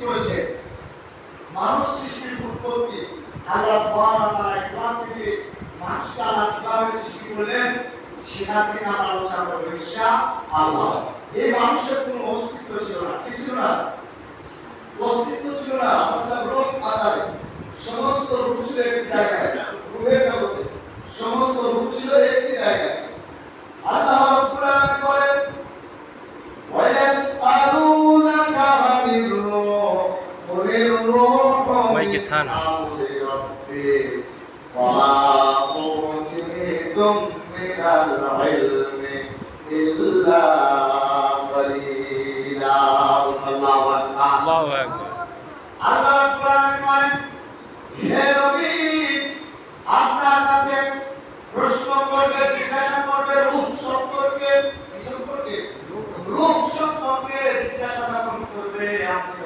করেছে। মানুষ সৃষ্টির উৎপত্তি আল্লাহ সুবহানাহু ওয়া তাআলা কোরআন থেকে মানুষকে আল্লাহ কিভাবে সৃষ্টি করলেন সেটা থেকে আমরা আলোচনা করব ইনশাআল্লাহ। এই মানুষের কোনো অস্তিত্ব ছিল না, কি ছিল না? অস্তিত্ব ছিল না। মাসাল রূহ আকারে সমস্ত রূহ ছিল একটি জায়গায়, রূহের জগতে সমস্ত রূহ ছিল একটি জায়গায়। আল্লাহ রাব্বুল আলামিন বলেন ওয়ায়াসআলুনাকা আনির রূহ কুলির রূহু মাইকে ছান ওয়া উতিতুম মিনাল ইলমি ইল্লা কালিলা। আল্লাহু আকবার। আল্লাহু আকবার। আল্লাহ রাব্বুল আলামিন বলেন হে নবী আপনার কাছে প্রশ্ন করবে, জিজ্ঞাসা করবে রূহ সম্পর্কে, কি সম্পর্কে? রূহ সম্পর্কে জিজ্ঞাসা করবে। আপনি